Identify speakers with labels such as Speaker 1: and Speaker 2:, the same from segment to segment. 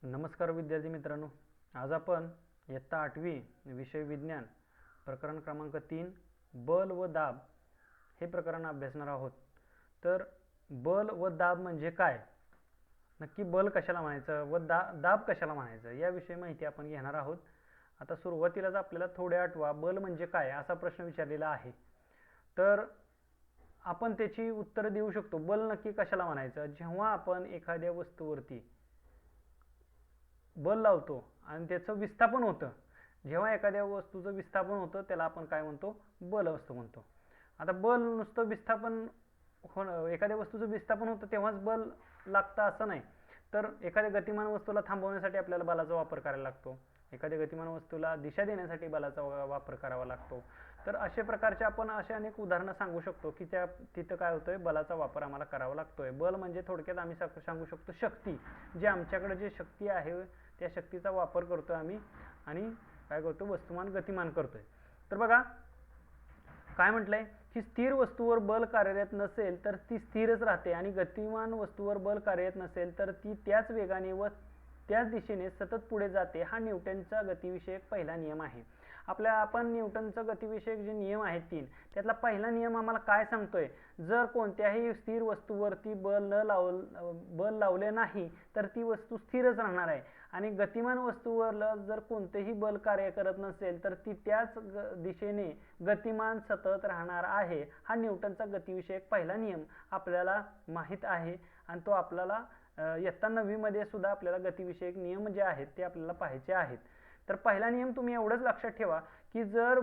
Speaker 1: नमस्कार विद्यार्थी मित्रांनो. आज आपण इयत्ता 8वी विषय विज्ञान प्रकरण क्रमांक 3 बल व दाब हे प्रकरण अभ्यासणार आहोत. तर बल व दाब म्हणजे काय, नक्की बल कशाला म्हणायचं व दाब कशाला म्हणायचं याविषयी माहिती आपण घेणार आहोत. आता सुरुवातीलाच आपल्याला थोडे आठवा बल म्हणजे काय असा प्रश्न विचारलेला आहे. तर आपण त्याची उत्तर देऊ शकतो. बल नक्की कशाला म्हणायचं, जेव्हा आपण एखाद्या वस्तूवरती बल लावतो आणि त्याचं विस्थापन होतं. जेव्हा एखाद्या वस्तूचं विस्थापन होतं त्याला आपण काय म्हणतो, बल असतो म्हणतो. आता बल नुसतं विस्थापन एखाद्या वस्तूचं विस्थापन होतं तेव्हाच बल लागतं असं नाही. तर एखाद्या गतिमान वस्तूला थांबवण्यासाठी आपल्याला बलाचा वापर करायला लागतो. एखाद्या गतिमान वस्तूला दिशा देण्यासाठी बलाचा वापर करावा लागतो. तर अशा प्रकारचे आपण असे अनेक उदाहरणं सांगू शकतो की तिथं काय होतंय, बलाचा वापर आम्हाला करावा लागतोय. बल म्हणजे थोडक्यात आम्ही सांगू शकतो शक्ती. जे आमच्याकडे जे शक्ती आहे त्या शक्तीचा वापर करतोय आम्ही आणि काय करतो, वस्तुमान गतिमान करतोय. तर बघा काय म्हटलंय की स्थिर वस्तूवर बल कार्यरत नसेल तर ती स्थिरच राहते आणि गतिमान वस्तूवर बल कार्यरत नसेल तर ती त्याच वेगाने व त्याच दिशेने सतत पुढे जाते. हा न्यूटनचा गतिविषयक पहिला नियम आहे. आपण न्यूटनचा गतिविषयक जे नियम आहेत 3 त्यातला पहिला नियम आम्हाला काय सांगतोय, जर कोणत्याही स्थिर वस्तूवरती बल लावले नाही तर ती वस्तू स्थिरच राहणार आहे आणि गतिमान वस्तूवर जर कोणतेही बल कार्य करत नसेल तर ती त्याच दिशेने गतिमान सतत राहणार आहे. हा न्यूटनचा गतिविषयक पहिला नियम आपल्याला माहित आहे आणि तो आपल्याला इयत्ता 9वी मध्ये सुद्धा आपल्याला गतिविषयक नियम जे आहेत ते आपल्याला पाहायचे आहेत. तर पहिला नियम तुम्ही एवढंच लक्षात ठेवा की जर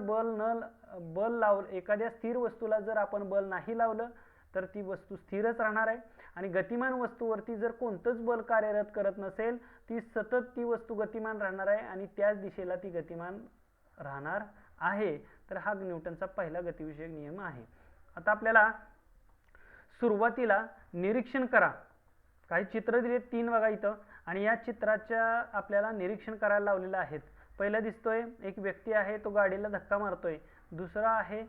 Speaker 1: एखाद्या स्थिर वस्तूला जर आपण बल नाही लावलं तर ती वस्तू स्थिरच राहणार आहे आणि गतिमान वस्तूवरती जर कोणतंच बल कार्यरत करत नसेल ती सतत ती वस्तू गतिमान राहणार आहे आणि त्याच दिशेला ती गतिमान राहणार आहे. तर हा न्यूटनचा पहिला गतिविषयक नियम आहे. आता आपल्याला सुरुवातीला निरीक्षण करा. काही चित्र दिले 3 बघा इथं आणि या चित्राच्या आपल्याला निरीक्षण करायला लावलेलं आहेत. पहिला दिसतोय एक व्यक्ती आहे, तो गाडीला धक्का मारतोय. दुसरा आहे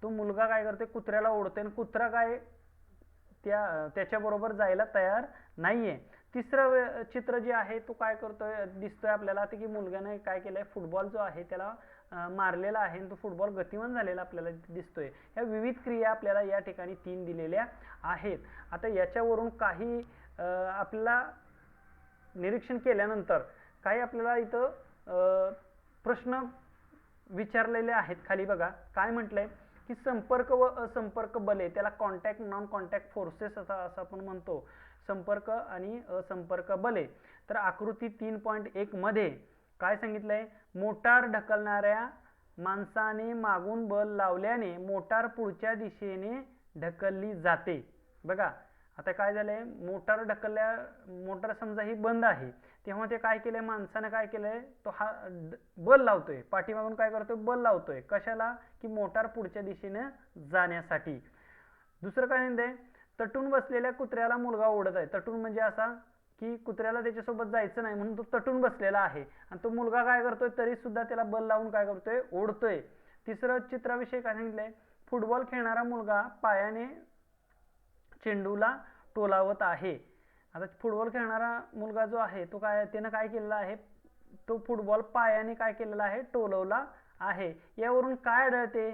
Speaker 1: तो मुलगा काय करतोय, कुत्र्याला ओढतोय आणि कुत्रा काय त्याच्याबरोबर जायला तयार नाहीये. तिसरं चित्र जे आहे तो काय करतोय दिसतोय आपल्याला की मुलग्याने काय केलंय, फुटबॉल जो आहे त्याला मारलेला आहे आणि तो फुटबॉल गतिमान झालेला आपल्याला दिसतोय. ह्या विविध क्रिया आपल्याला या ठिकाणी 3 दिलेल्या आहेत. आता याच्यावरून काही आपल्याला निरीक्षण केल्यानंतर काही आपल्याला इथं प्रश्न विचारलेले आहेत. खाली बघा काय म्हटलंय की संपर्क व असंपर्क बले, त्याला कॉन्टॅक्ट नॉन कॉन्टॅक्ट फोर्सेस असं आपण म्हणतो, संपर्क आणि असंपर्क बले. तर आकृती 3.1 मध्ये काय सांगितलंय, मोटार ढकलणाऱ्या माणसाने मागून बल लावल्याने मोटार पुढच्या दिशेने ढकलली जाते. बघा आता काय झालंय, मोटार समजा ही बंद आहे तेव्हा ते काय केलंय, माणसाने काय केलंय, तो हा बल लावतोय, पाठीमागून काय करतोय, बल लावतोय. कशाला, की मोटार पुढच्या दिशेने जाण्यासाठी. दुसरं काय म्हणतंय, तटून बसलेल्या कुत्र्याला मुलगा ओढत आहे. तटून म्हणजे असा की कुत्र्याला त्याच्यासोबत जायचं नाही म्हणून तो तटून बसलेला आहे आणि तो मुलगा काय करतोय, तरी सुद्धा त्याला बल लावून काय करतोय, ओढतोय. तिसरं चित्राविषयी काय सांगितलंय, फुटबॉल खेळणारा मुलगा पायाने चेंडूला टोलावत आहे. आता फुटबॉल खेळणारा मुलगा जो आहे तो त्यानं काय केलेला आहे, तो फुटबॉल पायाने काय केलेला आहे, टोलवला आहे. यावरून काय आढळते,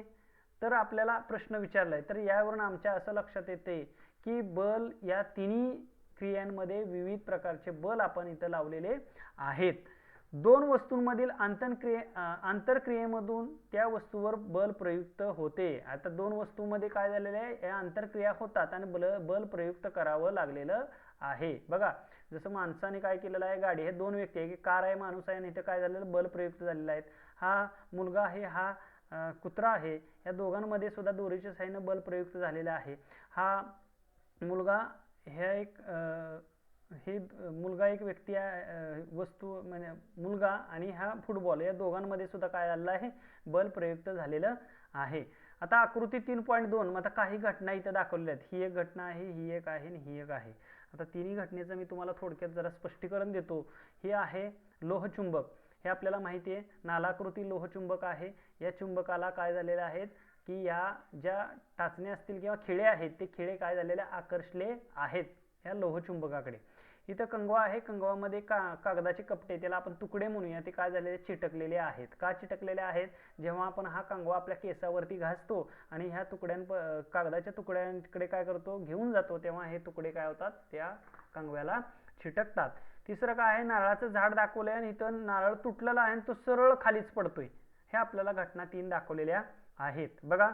Speaker 1: तर आपल्याला प्रश्न विचारलाय. तर यावरून आमच्या असं लक्षात येते की बल या तिन्ही क्रियांमध्ये विविध प्रकारचे बल आपण इथं लावलेले आहेत. दोन वस्तूंमधील आंतरक्रियेमधून त्या वस्तूवर बल प्रयुक्त होते. आता दोन वस्तूंमध्ये काय झालेलं आहे, या आंतरक्रिया होतात आणि बल प्रयुक्त करावं लागलेलं आहे. बघा जसं माणसाने काय केलेलं आहे, गाडी, हे दोन व्यक्ती आहे, कार आहे, माणूस आहे आणि इथे काय झालेलं, बल प्रयुक्त झालेलं आहे. हा मुलगा आहे, हा कुत्रा आहे, या दोघांमध्ये सुद्धा दोरीच्या साहाय्याने बल प्रयुक्त झालेलं आहे. हा मुलगा मुलगा एक व्यक्ती आहे, वस्तू म्हणजे मुलगा आणि हा फुटबॉल, या दोघांमध्ये सुद्धा काय झालेलं आहे, बल प्रयुक्त झालेलं आहे. आता आकृती 3.2 आता काही घटना इथे दाखवलेल्या आहेत. ही एक घटना आहे, ही एक आहे आणि ही एक आहे. आता तिन्ही घटनेचं मी तुम्हाला थोडक्यात जरा स्पष्टीकरण देतो. हे आहे लोहचुंबक. हे आपल्याला माहिती आहे, नालाकृती लोहचुंबक आहे. या चुंबकाला काय झालेलं आहे की या ज्या टाचण्या असतील किंवा खिळे आहेत ते खिळे काय झालेले, आकर्षले आहेत या लोहचुंबकाकडे. इथं कंगवा आहे, कंगवामध्ये कागदाचे कपटे, त्याला आपण तुकडे म्हणूया, ते काय झालेले चिटकलेले आहेत. का चिटकलेले आहेत? जेव्हा आपण हा कंगवा आपल्या केसावरती घासतो आणि ह्या कागदाच्या तुकड्यांकडे काय करतो, घेऊन जातो, तेव्हा हे तुकडे काय होतात, त्या कंगव्याला चिटकतात. तिसरं काय आहे, नारळाचं झाड दाखवलंय आणि इथं नारळ तुटलेला आहे आणि तो सरळ खालीच पडतोय. हे आपल्याला घटना 3 दाखवलेल्या आहेत. बघा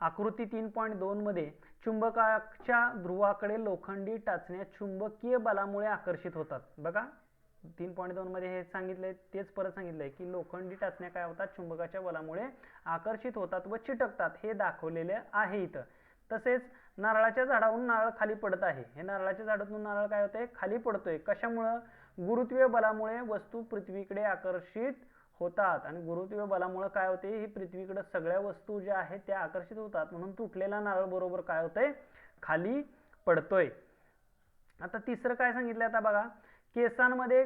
Speaker 1: आकृती 3.2 मध्ये चुंबकाच्या ध्रुवाकडे लोखंडी टाचण्या चुंबकीय बलामुळे आकर्षित होतात. बघा 3.2 मध्ये हे सांगितलंय, तेच परत सांगितलंय की लोखंडी टाचण्या काय होतात, चुंबकाच्या बलामुळे आकर्षित होतात व चिटकतात, हे दाखवलेले आहे इथं. तसेच नारळाच्या झाडावरून नारळ खाली पडत आहे. हे नारळाच्या झाडातून नारळ काय होतंय, खाली पडतोय. कशामुळं? गुरुत्वीय बलामुळे वस्तू पृथ्वीकडे आकर्षित होतात आणि गुरुत्वीय बलामुळे काय होते, ही पृथ्वीकडे सगळ्या वस्तू ज्या आहेत त्या आकर्षित होतात, म्हणून तुटलेला नारळ बरोबर काय होतंय, खाली पडतोय. आता तिसरं काय सांगितलं, आता बघा केसांमध्ये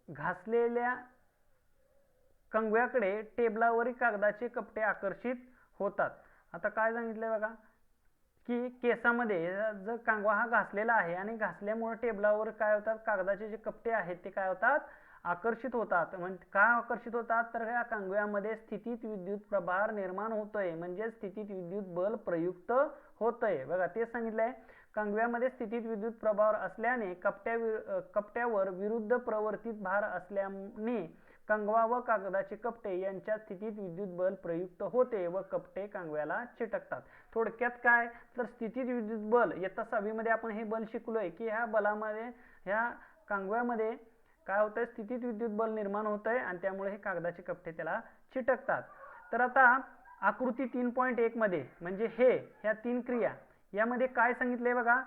Speaker 1: घासलेल्या कंगव्याकडे टेबलावरील कागदाचे कपटे आकर्षित होतात. आता काय सांगितलंय बघा की केसामध्ये जर कंगवा हा घासलेला आहे आणि घासल्यामुळे टेबलावर काय होतात, कागदाचे जे कपटे आहेत ते काय होतात, आकर्षित होतात. म्हणजे का आकर्षित होतात, तर या कंगव्यामध्ये स्थितीत विद्युत प्रभार निर्माण होतोय, म्हणजे स्थितीत विद्युत बल प्रयुक्त होतंय. बघा तेच सांगितलंय, कंगव्यामध्ये स्थितीत विद्युत प्रभार असल्याने कपट्यावर विरुद्ध प्रवर्तित भार असल्याने कंगवा व कागदाचे कपटे यांच्या स्थितीत विद्युत बल प्रयुक्त होते व कपटे कंगव्याला चिटकतात. थोडक्यात काय, तर स्थितीत विद्युत बल इयत्ता 6वी मध्ये आपण हे बल शिकलोय की ह्या बलामध्ये ह्या कंगव्यामध्ये काय होतंय, स्थितीत विद्युत बल निर्माण होतंय आणि त्यामुळे हे कागदाचे कपटे त्याला चिटकतात. तर आता आकृती 3.1 मध्ये म्हणजे ह्या 3 क्रिया यामध्ये काय सांगितलंय बघा,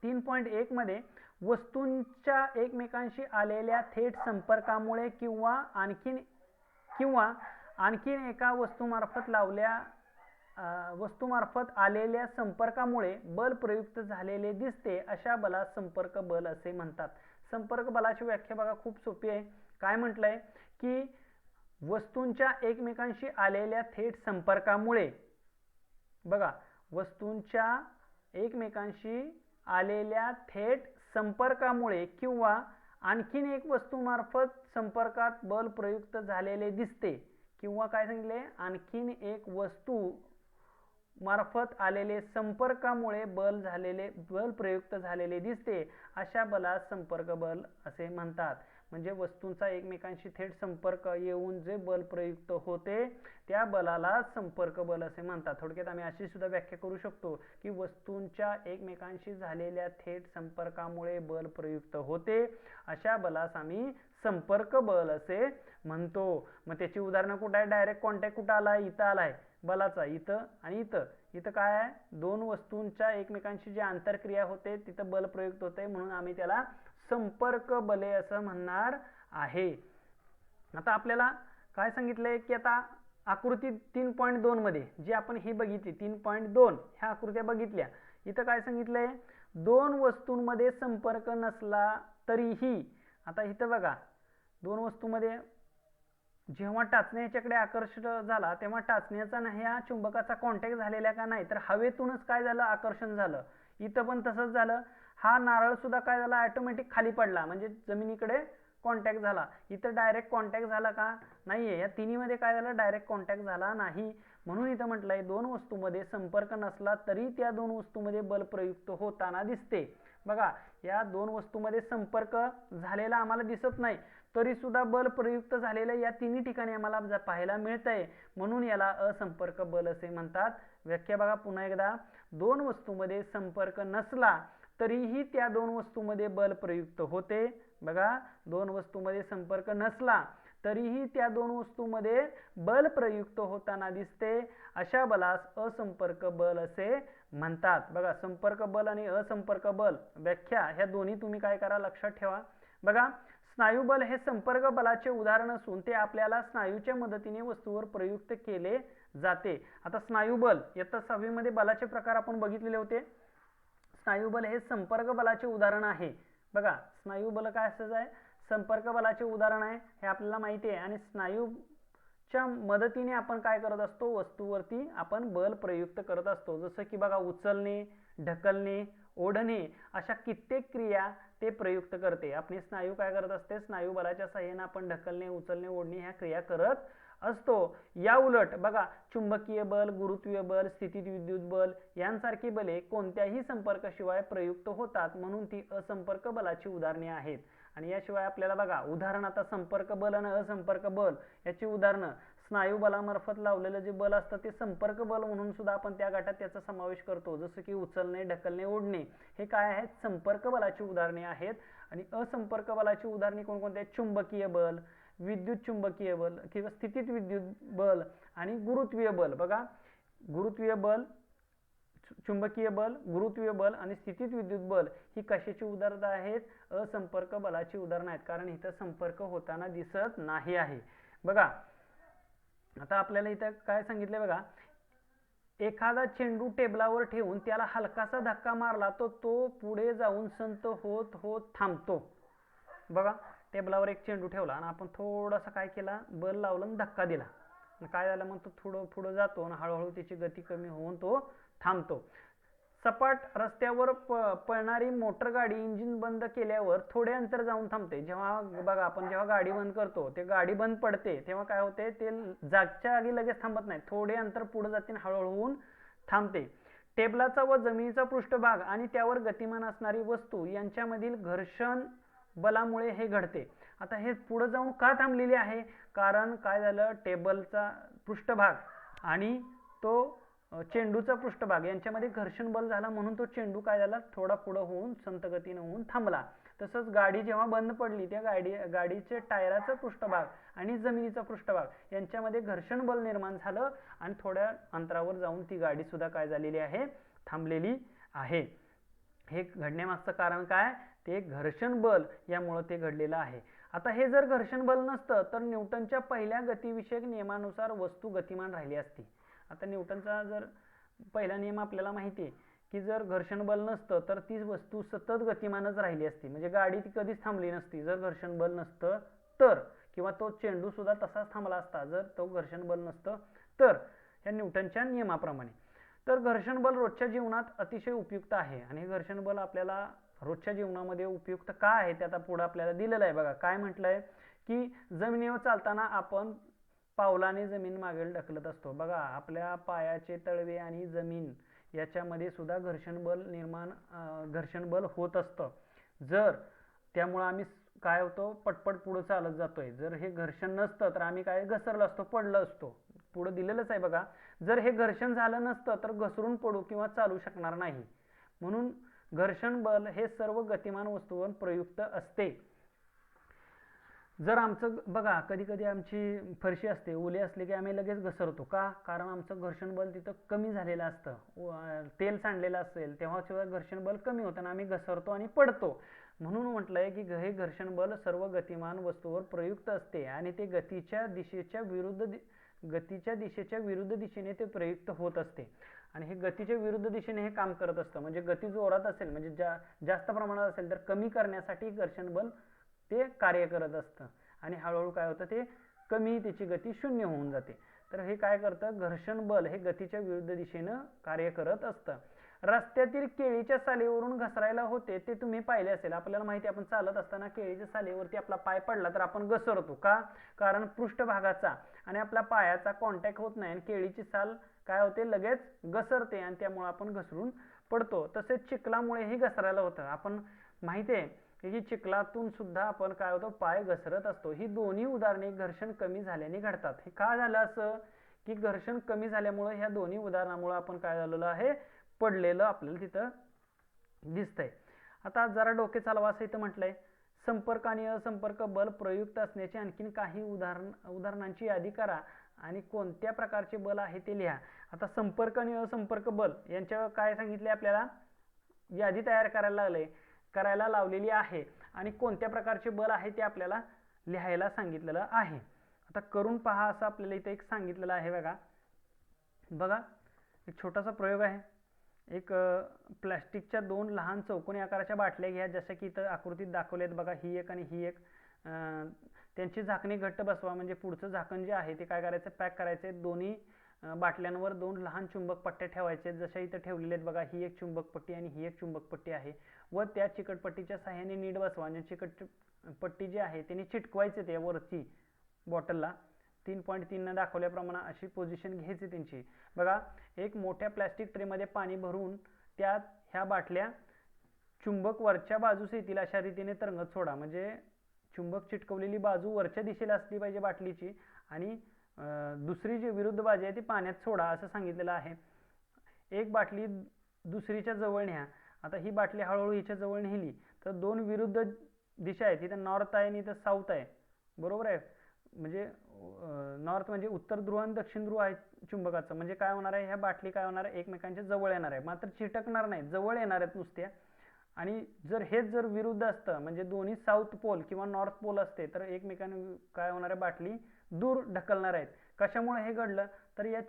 Speaker 1: 3.1 मध्ये वस्तूंच्या एकमेकांशी आलेल्या थेट संपर्कामुळे किंवा आणखीन एका वस्तूमार्फत आलेल्या संपर्कामुळे बल प्रयुक्त झालेले दिसते, अशा बलास संपर्क बल असे म्हणतात. संपर्क बलाची व्याख्या बघा खूप सोपी आहे. काय म्हटलंय की वस्तूंच्या एकमेकांशी आलेल्या थेट संपर्कामुळे, बघा वस्तूंच्या एकमेकांशी आलेल्या थेट संपर्कामुळे किंवा आणखीन एक वस्तूमार्फत संपर्कात बल प्रयुक्त झालेले दिसते, किंवा काय सांगितले, आणखीन एक वस्तू मार्फत आलेले संपर्कामुळे बल प्रयुक्त झालेले दिसते, अशा बलास संपर्क बल असे म्हणतात. म्हणजे वस्तूंचा एकमेकांशी थेट संपर्क येऊन जे बल प्रयुक्त होते त्या बलाला संपर्क बल असे म्हणतात. थोडक्यात आम्ही अशी सुद्धा व्याख्या करू शकतो की वस्तूंच्या एकमेकांशी झालेल्या थेट संपर्कामुळे बल प्रयुक्त होते, अशा बलास आम्ही संपर्क बल असे म्हणतो. मग त्याची उदाहरणं कुठं आहे, डायरेक्ट कॉन्टॅक्ट कुठं आलाय, इथं आलाय बलाचा, इथं आणि इथं काय आहे, दोन वस्तूंच्या एकमेकांशी जी आंतरक्रिया होते तिथं बल प्रयुक्त होते, म्हणून आम्ही त्याला संपर्क बले असं म्हणणार आहे. आता आपल्याला काय सांगितलंय की आता आकृती 3.2 मध्ये जी आपण ही बघितली 3.2 ह्या आकृत्या बघितल्या, इथं काय सांगितलंय, दोन वस्तूंमध्ये संपर्क नसला तरीही, आता इथं बघा दोन वस्तूंमध्ये जेव्हा टाचण्या याच्याकडे आकर्षित झाला तेव्हा टाचण्याचा नाही ह्या चुंबकाचा कॉन्टॅक्ट झालेला का नाही, तर हवेतूनच काय झालं, आकर्षण झालं. इथं पण तसंच झालं, हा नारळ सुद्धा काय झाला, ऑटोमॅटिक खाली पडला, म्हणजे जमिनीकडे कॉन्टॅक्ट झाला. इथं डायरेक्ट कॉन्टॅक्ट झाला का, नाहीये. या तिन्हीमध्ये काय झालं, डायरेक्ट कॉन्टॅक्ट झाला नाही. म्हणून इथं म्हटलंय दोन वस्तूंमध्ये संपर्क नसला तरी त्या दोन वस्तूंमध्ये बल प्रयुक्त होताना दिसते. बघा या दोन वस्तूंमध्ये संपर्क झालेला आम्हाला दिसत नाही, तरी सुद्धा बल प्रयुक्त झालेलं या तिन्ही ठिकाणी आम्हाला पाहायला मिळतंय, म्हणून याला असंपर्क बल असे म्हणतात. व्याख्या बघा पुन्हा एकदा, दोन वस्तूंमध्ये संपर्क नसला तरीही त्या दोन वस्तूंमध्ये बल प्रयुक्त होते. बघा दोन वस्तूंमध्ये संपर्क नसला तरीही त्या दोन वस्तूंमध्ये बल प्रयुक्त होताना दिसते, अशा बलास असंपर्क बल असे म्हणतात. बघा संपर्क बल आणि असंपर्क बल व्याख्या ह्या दोन्ही तुम्ही काय करा, लक्षात ठेवा. बघा स्नायुबल हे संपर्क बलाचे उदाहरण असून ते आपल्याला स्नायूच्या मदतीने वस्तूवर प्रयुक्त केले जाते. आता स्नायुबल इयत्ता 6वी मध्ये बलाचे प्रकार आपण बघितलेले होते. स्नायुबल हे संपर्क बलाचे उदाहरण आहे. बघा स्नायुबल काय असं आहे, संपर्क बलाचे उदाहरण आहे, हे आपल्याला माहिती आहे. आणि स्नायूच्या मदतीने आपण काय करत असतो, वस्तूवरती आपण बल प्रयुक्त करत असतो. जसं की बघा उचलणे, ढकलणे, ओढणे अशा कित्येक क्रिया ते प्रयुक्त करते. आपले स्नायू काय करत असते, स्नायू बलाच्या साहाय्याने आपण ढकलणे, उचलणे, ओढणे ह्या क्रिया करत असतो. या उलट बघा, चुंबकीय बल, गुरुत्वीय बल, स्थितीत विद्युत बल यांसारखी बले कोणत्याही संपर्काशिवाय प्रयुक्त होतात, म्हणून ती असंपर्क बलाची उदाहरणे आहेत. आणि याशिवाय आपल्याला बघा उदाहरण, आता संपर्क बल आणि असंपर्क बल याची उदाहरणं, स्नायू बलामार्फत लावलेलं जे बल असतं ते संपर्क बल म्हणून सुद्धा आपण त्या गटात त्याचा समावेश करतो. जसं की उचलणे, ढकलणे, ओढणे हे काय आहेत, संपर्क बलाची उदाहरणे आहेत. आणि असंपर्क बलाची उदाहरणे कोणकोणती आहेत, चुंबकीय बल, विद्युत चुंबकीय बल किंवा स्थितीत विद्युत बल आणि गुरुत्वीय बल. बघा, गुरुत्वीय बल, चुंबकीय बल, गुरुत्वीय बल आणि स्थितीत विद्युत बल ही कशाची उदाहरणं आहेत, असंपर्क बलाची उदाहरणं आहेत, कारण इथं संपर्क होताना दिसत नाही आहे. बघा आता आपल्याला इथं काय सांगितलंय बघा, एखादा चेंडू टेबलावर ठेवून त्याला हलकासा धक्का मारला तर तो पुढे जाऊन संत होत होत थांबतो. बघा, टेबलावर एक चेंडू ठेवला आणि आपण थोडासा काय केला, बल लावला आणि धक्का दिला, काय झालं, मग तो थोडं पुढे जातो आणि हळूहळू त्याची गती कमी होऊन तो थांबतो. सपाट रस्त्यावर पळणारी मोटर गाडी इंजिन बंद केल्यावर थोडे अंतर जाऊन थांबते. जेव्हा बघा आपण जेव्हा गाडी बंद करतो, ते गाडी बंद पडते तेव्हा काय होते, ते जागच्या जागी लगेच थांबत नाही, थोडे अंतर पुढे जाते आणि हळूहळू होऊन थांबते. टेबलाचा व जमिनीचा पृष्ठभाग आणि त्यावर गतिमान असणारी वस्तू यांच्यामधील घर्षण बलामुळे हे घडते. आता हे पुढे जाऊन का थांबलेले आहे, कारण काय झालं, टेबलचा पृष्ठभाग आणि तो चेंडूचा पृष्ठभाग यांच्यामध्ये घर्षण बल झाला, म्हणून तो चेंडू काय झाला, थोडा पुढे होऊन संत गतीने होऊन थांबला. तसंच गाडी जेव्हा बंद पडली, त्या गाडीचे टायराचा पृष्ठभाग आणि जमिनीचा पृष्ठभाग यांच्यामध्ये घर्षण बल निर्माण झालं आणि थोड्या अंतरावर जाऊन ती गाडी सुद्धा काय झालेली आहे, थांबलेली आहे. हे घडण्यामागचं कारण काय, ते घर्षण बल यामुळे ते घडलेलं आहे. आता हे जर घर्षण बल नसतं तर न्यूटनच्या पहिल्या गतिविषयक नियमानुसार वस्तू गतिमान राहिली असती. आता न्यूटनचा जर पहिला नियम आपल्याला माहिती आहे की जर घर्षण बल नसतं तर ती वस्तू सतत गतिमानच राहिली असती, म्हणजे गाडी ती कधीच थांबली नसती जर घर्षण बल नसतं तर, किंवा तो चेंडू सुद्धा तसाच थांबला असता जर तो घर्षण बल नसतं तर, या न्यूटनच्या नियमाप्रमाणे. तर घर्षण बल रोजच्या जीवनात अतिशय उपयुक्त आहे आणि हे घर्षण बल आपल्याला रोजच्या जीवनामध्ये उपयुक्त का आहे ते आता पुढे आपल्याला दिलेलं आहे. बघा काय म्हटलंय की जमिनीवर चालताना आपण पावलाने जमीन मागे ढकलत असतो. बघा आपल्या पायाचे तळवे आणि जमीन याच्यामध्ये सुद्धा घर्षण बल होत असतं. जर त्यामुळे आम्ही काय होतो, पटपट पुढे चालत जातोय. जर हे घर्षण नसतं तर आम्ही काय घसरलो असतो, पडलो असतो. पुढे दिलेलंच आहे बघा, जर हे घर्षण झालं नसतं तर घसरून पडू किंवा चालू शकणार नाही. म्हणून घर्षण बल हे सर्व गतिमान वस्तूंवर प्रयुक्त असते. जर आमचं बघा कधी कधी आमची फरशी असते, ओली असली की आम्ही लगेच घसरतो का, कारण आमचं घर्षण बल तिथं कमी झालेलं असतं. तेल सांडलेलं असेल तेव्हा सुद्धा घर्षण बल कमी होतं आणि आम्ही घसरतो आणि पडतो. म्हणून म्हटलंय की हे घर्षण बल सर्व गतिमान वस्तूवर प्रयुक्त असते आणि ते गतीच्या दिशेच्या विरुद्ध दिशेने ते प्रयुक्त होत असते. आणि हे गतीच्या विरुद्ध दिशेने हे काम करत असतं, म्हणजे गती जोरात असेल म्हणजे जास्त प्रमाणात असेल तर कमी करण्यासाठी घर्षण बल ते कार्य करत असतं आणि हळूहळू काय होतं, ते कमी, त्याची गती शून्य होऊन जाते. तर हे काय करतं, घर्षण बल हे गतीच्या विरुद्ध दिशेनं कार्य करत असतं. रस्त्यातील केळीच्या सालीवरून घसरायला होते ते तुम्ही पाहिले असेल. आपल्याला माहिती आहे आपण चालत असताना केळीच्या सालीवरती आपला पाय पडला तर आपण घसरतो का, कारण पृष्ठभागाचा आणि आपल्या पायाचा कॉन्टॅक्ट होत नाही आणि केळीची साल काय होते, लगेच घसरते आणि त्यामुळे आपण घसरून पडतो. तसेच चिखलामुळेही घसरायला होतं. आपण माहिती आहे की चिखलातून सुद्धा आपण काय होतो, पाय घसरत असतो. ही दोन्ही उदाहरणे घर्षण कमी झाल्याने घडतात. हे का झालं असं की घर्षण कमी झाल्यामुळे ह्या दोन्ही उदाहरणामुळे आपण काय झालेलं आहे, पडलेलं आपल्याला तिथं दिसतंय. आता जरा डोके चालवा असं इथं म्हटलंय. संपर्क आणि असंपर्क बल प्रयुक्त असण्याची आणखीन काही उदाहरणांची यादी करा आणि कोणत्या प्रकारचे बल आहे ते लिहा. आता संपर्क आणि असंपर्क बल यांच्यावर काय सांगितले, आपल्याला यादी तयार करायला लावलेली आहे आणि कोणत्या प्रकारचे बल आहे ते आपल्याला लिहायला सांगितलेलं आहे. आता करून पहा असं आपल्याला इथे एक सांगितलेलं आहे. बघा एक छोटासा प्रयोग आहे. एक प्लास्टिकच्या 2 लहान चौकोनी आकाराच्या बाटल्या घ्या, जसं की इथं आकृतीत दाखवलेत बघा, ही एक आणि ही एक. त्यांची झाकणी घट्ट बसवा, म्हणजे पुढचं झाकण जे आहे ते काय करायचं, पॅक करायचे. दोन्ही बाटल्यांवर 2 लहान चुंबक पट्ट्या ठेवायचे, जशा इथं ठेवलेले आहेत बघा. ही एक चुंबक पट्टी आणि ही एक चुंबक पट्टी आहे व त्या चिकटपट्टीच्या सहाय्याने नीट बसवा. म्हणजे चिकटपट्टी जी आहे त्यांनी चिटकवायचे ते वरती बॉटलला 3.3 न दाखवल्याप्रमाणे अशी पोझिशन घ्यायची त्यांची. बघा, एक मोठ्या प्लॅस्टिक ट्रेमध्ये पाणी भरून त्यात ह्या बाटल्या चुंबक वरच्या बाजूस येतील अशा रीतीने तरंगत सोडा. म्हणजे चुंबक चिटकवलेली बाजू वरच्या दिशेला असली पाहिजे बाटलीची आणि दुसरी जी विरुद्ध बाजू आहे ती पाण्यात सोडा असं सांगितलेलं आहे. एक बाटली दुसरीच्या जवळ न्या. आता ही बाटली हळूहळू हिच्या जवळ नेली तर 2 विरुद्ध दिशा आहेत. इथं नॉर्थ आहे आणि इथं साऊथ आहे, बरोबर आहे. म्हणजे नॉर्थ म्हणजे उत्तर ध्रुव आणि दक्षिण ध्रुव आहे चुंबकाचं. म्हणजे काय होणार आहे, ह्या बाटली काय होणार आहे, एकमेकांच्या जवळ येणार आहे, मात्र चिटकणार नाही, जवळ येणार आहेत नुसत्या. आणि हेच जर विरुद्ध असतं म्हणजे दोन्ही साऊथ पोल किंवा नॉर्थ पोल असते तर एकमेकांना काय होणार आहे, बाटली दूर ढकलणार आहेत. कशामुळे हे घडलं तर या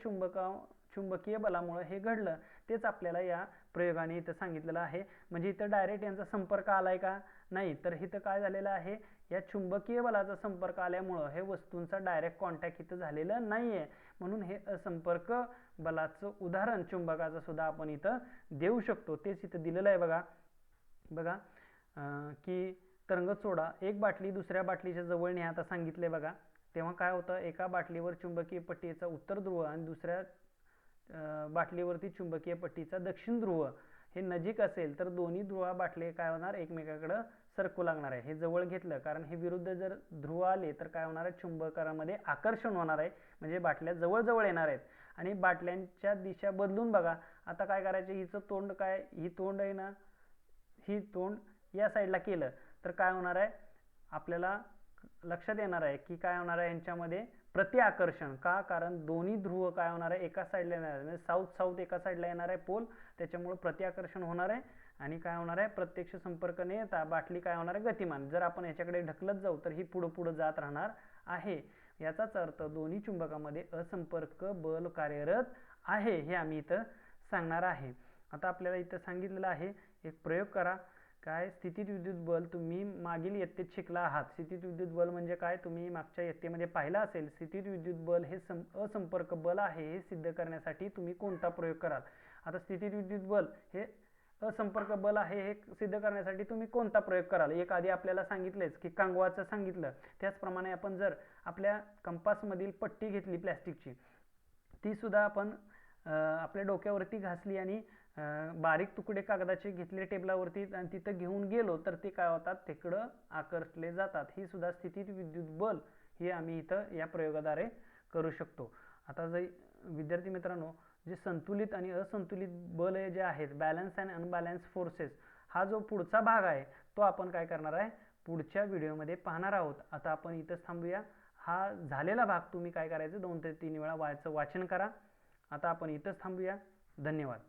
Speaker 1: चुंबकीय बलामुळे हे घडलं. तेच आपल्याला या प्रयोगाने इथं सांगितलेलं आहे. म्हणजे इथं डायरेक्ट यांचा संपर्क आलाय का, नाही, तर इथं काय झालेलं आहे, या चुंबकीय बलाचा संपर्क आल्यामुळं हे वस्तूंचा डायरेक्ट कॉन्टॅक्ट इथं झालेलं नाहीये. म्हणून हे असंपर्क बलाचं उदाहरण चुंबकाचं सुद्धा आपण इथं देऊ शकतो. तेच इथं दिलेलं आहे बघा. की तरंगत सोडा, एक बाटली दुसऱ्या बाटलीच्या जवळ न्या आता सांगितले बघा. तेव्हा काय होतं, एका बाटलीवर चुंबकीय पट्टीचा उत्तर ध्रुव आणि दुसऱ्या बाटलीवरती चुंबकीय पट्टीचा दक्षिण ध्रुव हे नजीक असेल तर दोन्ही ध्रुवा बाटले काय होणार, एकमेकाकडे सरकू लागणार आहे. हे जवळ घेतलं कारण हे विरुद्ध जर ध्रुव आले तर काय होणार आहे, चुंबकामध्ये आकर्षण होणार आहे. म्हणजे बाटल्या जवळ जवळ येणार आहेत आणि बाटल्यांच्या दिशा बदलून बघा. आता काय करायचं, हिचं तोंड काय, ही तोंड आहे ना, ही तोंड या साईडला केलं तर काय होणार आहे, आपल्याला लक्षात येणार आहे की काय होणार आहे, यांच्यामध्ये प्रतिआकर्षण. का, कारण दोन्ही ध्रुव काय होणार आहे, एका साईडला येणार आहे. म्हणजे साऊथ एका साईडला येणार आहे पोल, त्याच्यामुळे प्रतिआकर्षण होणार आहे आणि काय होणार आहे, प्रत्यक्ष संपर्क न येता बाटली काय होणार आहे, गतिमान. जर आपण याच्याकडे ढकलत जाऊ तर ही पुढे पुढे जात राहणार आहे. याचाच अर्थ दोन्ही चुंबकामध्ये असंपर्क बल कार्यरत आहे हे आम्ही इथं सांगणार आहे. आता आपल्याला इथं सांगितलेलं आहे, एक प्रयोग करा. काय, स्थितीत विद्युत बल तुम्ही मागील इयत्तेत शिकला आहात. स्थितीत विद्युत बल म्हणजे काय, तुम्ही मागच्या इयत्तेमध्ये पाहिलं असेल. स्थितीत विद्युत बल हे असंपर्क बल आहे हे सिद्ध करण्यासाठी तुम्ही कोणता प्रयोग कराल. आता स्थितीत विद्युत बल हे असंपर्क बल आहे हे सिद्ध करण्यासाठी तुम्ही कोणता प्रयोग कराल. एक आधी आपल्याला सांगितलेच की कांगवाचं सांगितलं. त्याचप्रमाणे आपण जर आपल्या कंपासमधील पट्टी घेतली प्लॅस्टिकची, ती सुद्धा आपण आपल्या डोक्यावरती घासली आणि बारीक तुकडे कागदाचे घेतले टेबलावरती आणि तिथं घेऊन गेलो तर ते काय होतात, तिकडं आकर्षले जातात. ही सुद्धा स्थितीत विद्युत बल हे आम्ही इथं या प्रयोगाद्वारे करू शकतो. आता जर विद्यार्थी मित्रांनो, जे संतुलित आणि असंतुलित बल जे आहेत, बॅलन्स अँड अनबॅलन्स फोर्सेस, हा जो पुढचा भाग आहे तो आपण काय करणार आहे, पुढच्या व्हिडिओमध्ये पाहणार आहोत. आता आपण इथंच थांबूया. हा झालेला भाग तुम्ही काय करायचं, 2 ते 3 वेळा वाचन करा. आता आपण इथंच थांबूया. धन्यवाद.